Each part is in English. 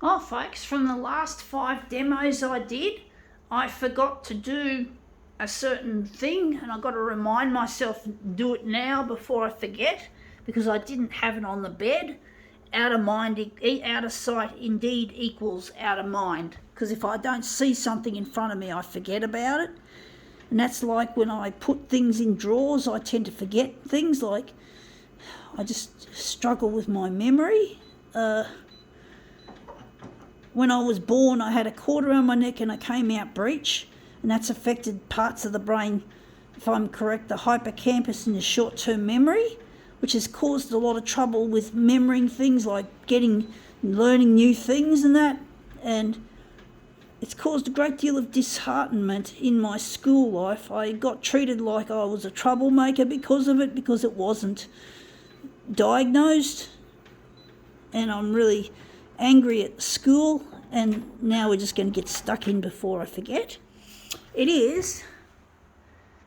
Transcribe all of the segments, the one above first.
Oh, folks, from the last 5 demos I did, I forgot to do a certain thing, and I've got to remind myself, do it now before I forget, because I didn't have it on the bed. Out of mind, out of sight indeed equals out of mind, because if I don't see something in front of me, I forget about it. And that's like when I put things in drawers, I tend to forget things. Like, I just struggle with my memory. When I was born, I had a cord around my neck and a came-out breech, and that's affected parts of the brain, if I'm correct, the hippocampus and the short-term memory, which has caused a lot of trouble with remembering things, like learning new things and that. And it's caused a great deal of disheartenment in my school life. I got treated like I was a troublemaker because of it, because it wasn't diagnosed. And I'm really angry at school, and now we're just going to get stuck in before I forget. It is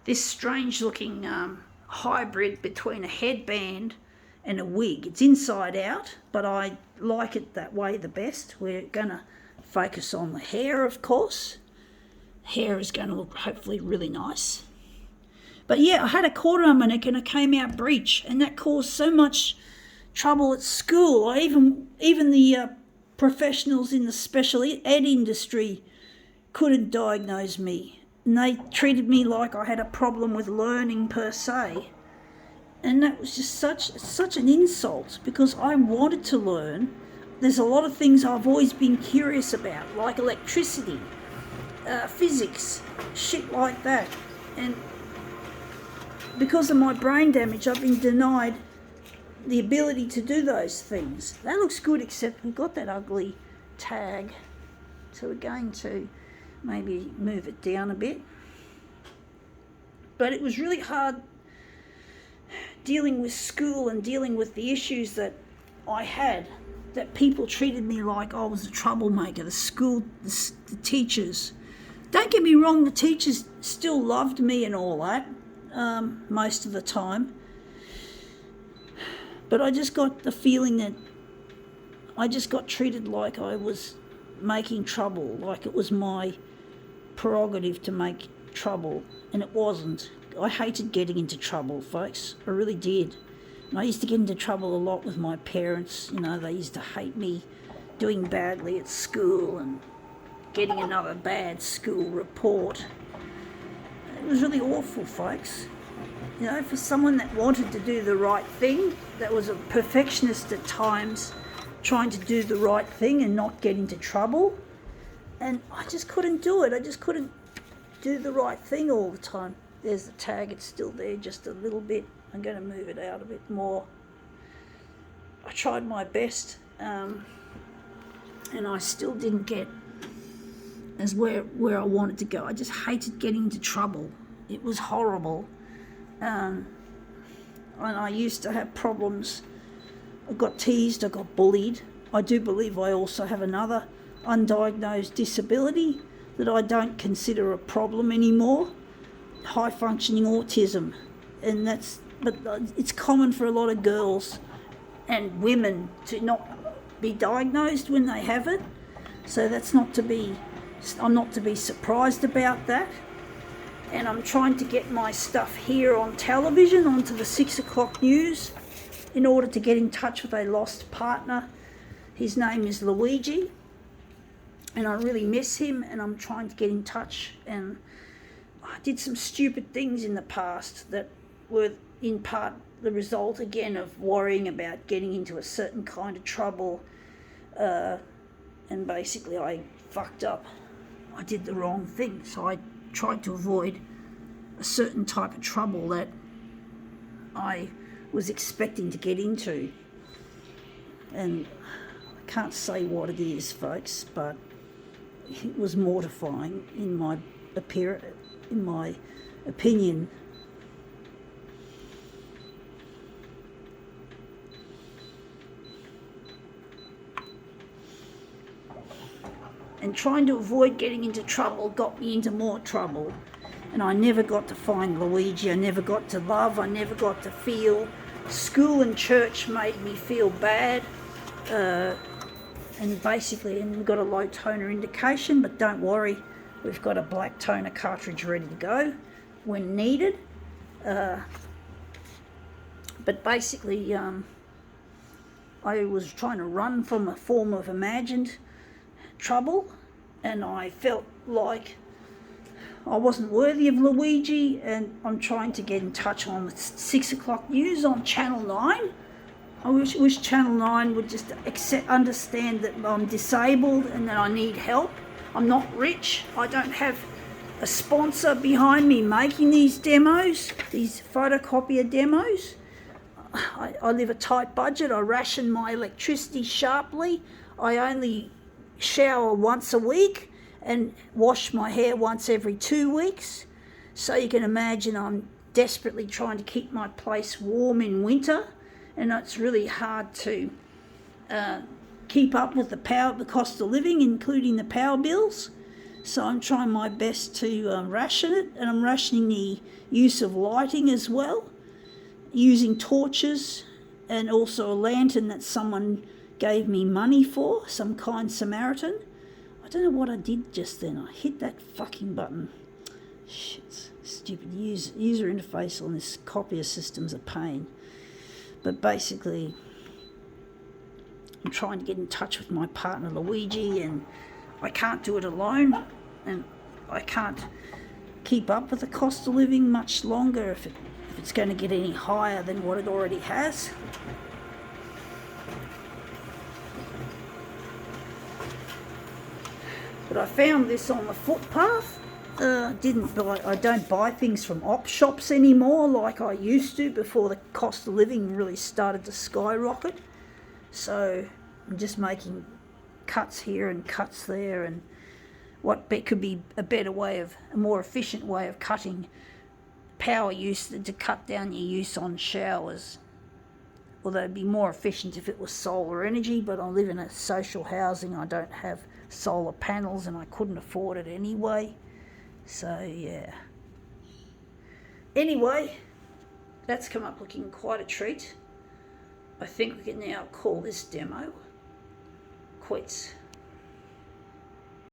this strange looking hybrid between a headband and a wig. It's inside out, but I like it that way the best. We're going to focus on the hair, of course. Hair is going to look hopefully really nice. But yeah, I had a cord around my neck and a came out breech, and that caused so much trouble at school. Even the professionals in the special ed industry couldn't diagnose me, and they treated me like I had a problem with learning per se. And that was just such an insult, because I wanted to learn. There's a lot of things I've always been curious about, like electricity, physics, shit like that. And because of my brain damage, I've been denied the ability to do those things. That looks good, except we've got that ugly tag, so we're going to maybe move it down a bit. But it was really hard dealing with school and dealing with the issues that I had, that people treated me like I was a troublemaker. The school, the teachers. Don't get me wrong, the teachers still loved me and all that, most of the time. But I just got the feeling that I just got treated like I was making trouble, like it was my prerogative to make trouble, and it wasn't. I hated getting into trouble, folks. I really did. And I used to get into trouble a lot with my parents. You know, they used to hate me doing badly at school and getting another bad school report. It was really awful, folks. You know, for someone that wanted to do the right thing, that was a perfectionist at times, trying to do the right thing and not get into trouble. And I just couldn't do it. I just couldn't do the right thing all the time. There's the tag, it's still there just a little bit. I'm going to move it out a bit more. I tried my best, and I still didn't get as where I wanted to go. I just hated getting into trouble. It was horrible. And I used to have problems. I got teased, I got bullied. I do believe I also have another undiagnosed disability that I don't consider a problem anymore, high functioning autism. And but it's common for a lot of girls and women to not be diagnosed when they have it. So I'm not to be surprised about that. And I'm trying to get my stuff here on television, onto the 6 o'clock news, in order to get in touch with a lost partner. His name is Luigi, and I really miss him, and I'm trying to get in touch. And I did some stupid things in the past that were in part the result, again, of worrying about getting into a certain kind of trouble, and basically I fucked up. I did the wrong thing, so I tried to avoid a certain type of trouble that I was expecting to get into. And I can't say what it is, folks, but it was mortifying in my opinion. And trying to avoid getting into trouble got me into more trouble. And I never got to find Luigi, I never got to love, I never got to feel. School and church made me feel bad. and basically, and we've got a low toner indication, but don't worry, we've got a black toner cartridge ready to go when needed. But basically, I was trying to run from a form of imagined trouble, and I felt like I wasn't worthy of Luigi, and I'm trying to get in touch on the 6 o'clock news on Channel 9. I wish Channel 9 would just understand that I'm disabled and that I need help. I'm not rich. I don't have a sponsor behind me making these demos, these photocopier demos. I live a tight budget. I ration my electricity sharply. I only shower once a week and wash my hair once every 2 weeks. So you can imagine I'm desperately trying to keep my place warm in winter, and it's really hard to keep up with the cost of living, including the power bills. So I'm trying my best to ration it, and I'm rationing the use of lighting as well, using torches, and also a lantern that someone gave me money for, some kind Samaritan. I don't know what I did just then. I hit that fucking button. Shit, stupid user interface on this copier system's a pain. But basically, I'm trying to get in touch with my partner Luigi, and I can't do it alone, and I can't keep up with the cost of living much longer if it's going to get any higher than what it already has. But I found this on the footpath. I don't buy things from op shops anymore like I used to before the cost of living really started to skyrocket. So I'm just making cuts here and cuts there, and what could be a more efficient way of cutting power use to cut down your use on showers. Although it'd be more efficient if it was solar energy, but I live in a social housing. I don't have solar panels and I couldn't afford it anyway. So yeah. Anyway, that's come up looking quite a treat. I think we can now call this demo quits.